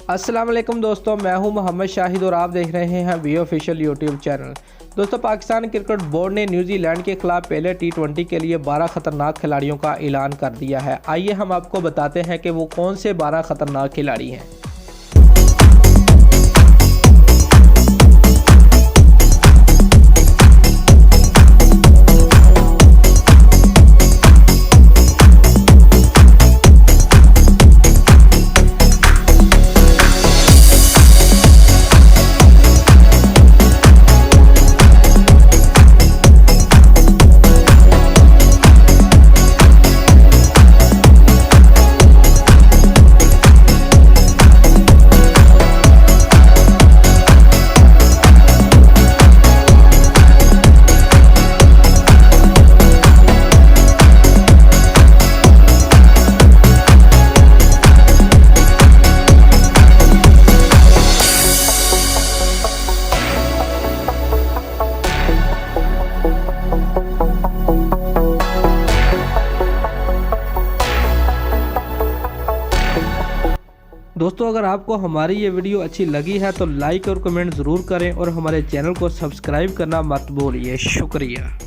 अस्सलाम वालेकुम दोस्तों, मैं हूं मोहम्मद शाहिद और आप देख रहे हैं वी ऑफिशियल यूट्यूब चैनल। दोस्तों, पाकिस्तान क्रिकेट बोर्ड ने न्यूजीलैंड के खिलाफ पहले टी20 के लिए 12 खतरनाक खिलाड़ियों का ऐलान कर दिया है। आइए हम आपको बताते हैं कि वो कौन से 12 खतरनाक खिलाड़ी हैं। दोस्तों, अगर आपको हमारी ये वीडियो अच्छी लगी है तो लाइक और कमेंट ज़रूर करें और हमारे चैनल को सब्सक्राइब करना मत भूलिए। शुक्रिया।